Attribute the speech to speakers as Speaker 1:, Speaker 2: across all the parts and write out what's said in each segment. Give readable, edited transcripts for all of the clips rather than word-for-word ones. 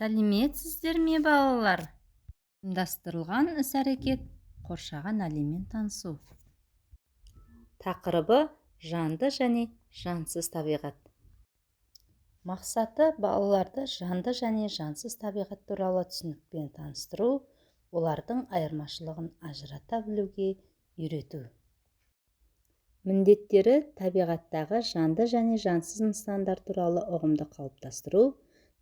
Speaker 1: Сәлеметсіздер ме, балалар? Ұйымдастырылған іс-әрекет қоршаған әлеммен танысу. Тақырыбы жанды және жансыз табиғат. Мақсаты балаларды жанды және жансыз табиғат туралы түсінікпен таныстыру, олардың айырмашылығын ажырата білуге үйрету. Міндеттері табиғаттағы жанды және жансыз нысандар туралы ұғымды қалыптастыру,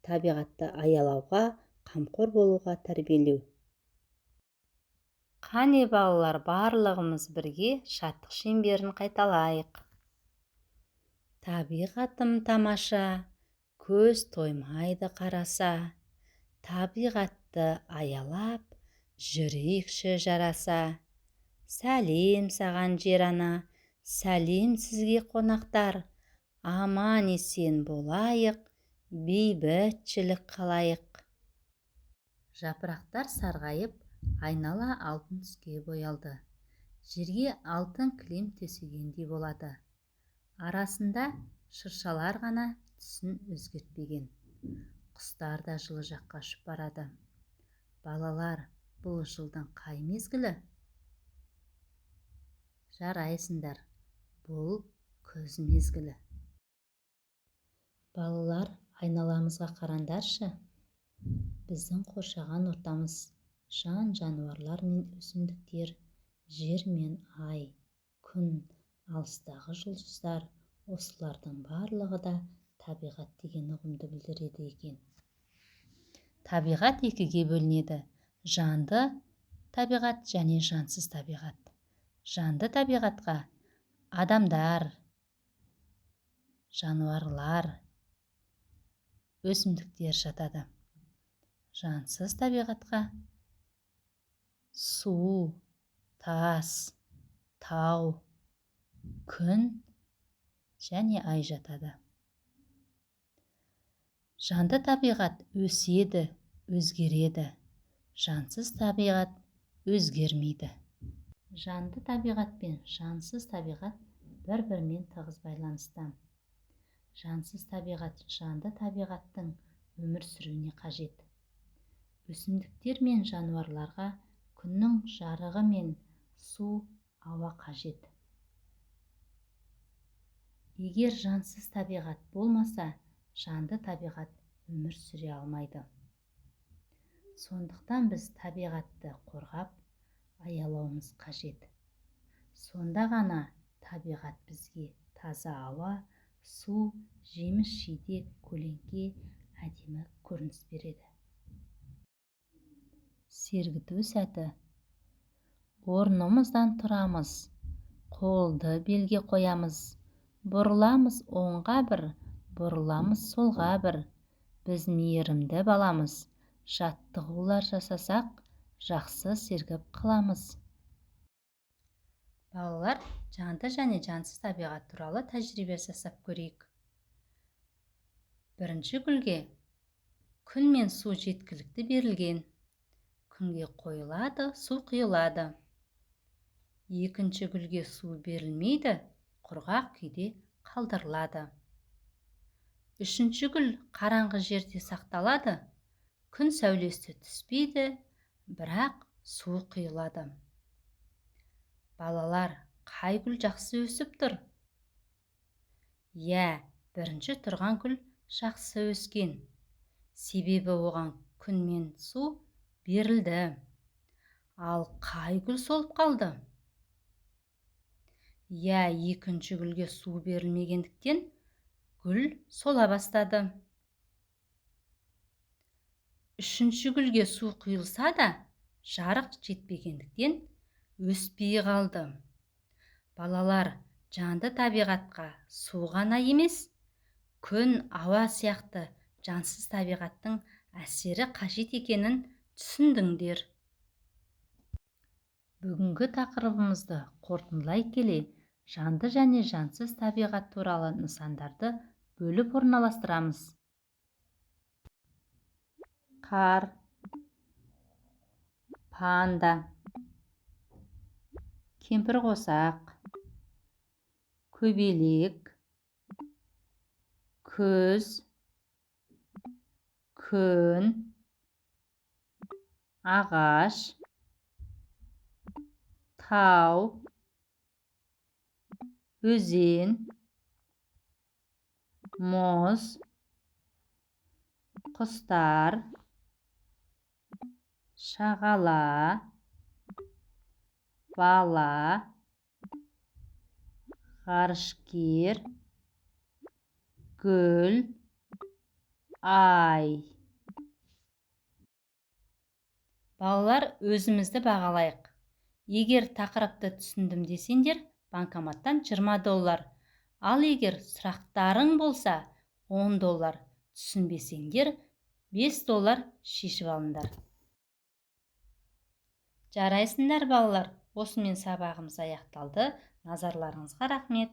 Speaker 1: табиғатты аялауға, қамқор болуға тәрбиелеу. Қане балалар, барлығымыз бірге шаттық шеңберін қайталайық. Табиғатым тамаша, көз тоймайды қараса, табиғатты аялап, жүрейікші жараса. Сәлем саған жер ана, сәлем сізге қонақтар, аман есен болайық, бейбітшілік қалайық. Жапырақтар сарғайып, айнала алтын түске боялды. Жерге алтын кілем төсегендей болады. Арасында шыршалар ғана түсін өзгертпеген. Құстар да жылы жаққа ұшып барады. Балалар, бұл жылдың қай мезгілі? Жарайсыңдар, бұл күз мезгілі. Балалар, айналамызға қараңдаршы. Біздің қоршаған ортамыз жан-жануарлар мен өсімдіктер, жер мен ай, күн, алыстағы жұлдыздар, осылардың барлығы да табиғат деген ұғымды білдіреді екен. Табиғат екіге бөлінеді: жанды табиғат және жансыз табиғат. Жанды табиғатқа адамдар, жануарлар, өсімдіктер жатады. Жансыз табиғатқа су, тас, тау, күн және ай жатады. Жанды табиғат өседі, өзгереді. Жансыз табиғат өзгермейді. Жанды табиғат пен жансыз табиғат бір-бірімен тығыз байланысты. Жансыз табиғат жанды табиғаттың өмір сүруіне қажет. Өсімдіктер мен жануарларға күннің жарығы мен су, ауа қажет. Егер жансыз табиғат болмаса, жанды табиғат өмір сүре алмайды. Сондықтан біз табиғатты қорғап, аялауымыз қажет. Сонда ғана табиғат бізге таза ауа, су, жеміс-жидек, көлеңке, әдемі көрініс береді. Сергіту сәті. Орнымыздан тұрамыз, қолды белге қоямыз. Бұрыламыз оңға бір, бұрыламыз солға бір. Біз мейірімді баламыз, жаттығулар жасасақ, жақсы сергіп қыламыз. Балалар, жанды және жансыз табиғат туралы тәжірибе жасап көрейік. Бірінші гүлге күн мен су жеткілікті берілген. Күнге қойылады, су құйылады. Екінші гүлге су берілмейді, құрғақ күйде қалдырылады. Үшінші гүл қараңғы жерде сақталады. Күн сәулесі түспейді, бірақ су құйылады. Балалар, қай гүл жақсы өсіп тұр? Бірінші тұрған гүл жақсы өскен. Себебі оған күн мен су берілді. Ал қай гүл солып қалды? Екінші гүлге су берілмегендіктен гүл сола бастады. Үшінші гүлге су құйылса да, жарық жетпегендіктен өспей қалды. Балалар, жанды табиғатқа су ғана емес, күн, ауа сияқты жансыз табиғаттың әсері қажет екенін түсіндіңдер. Бүгінгі тақырыбымызды қорытындылай келе, жанды және жансыз табиғат туралы нысандарды бөліп орналастырамыз. Қар, панда, кемпірқосақ, көбелек, күз, күн, ағаш, тау, өзен, мұз, құстар, шағала, бала, ғарышкер, гүл, ай. Балалар, өзімізді бағалайық. Егер тақырыпты түсіндім десеңдер, банкоматтан $20. Ал егер сұрақтарың болса, $10. Түсінбесеңдер, $5 шешіп алыңдар. Жарайсыңдар балалар, осымен сабағымыз аяқталды. Назарларыңызға рахмет.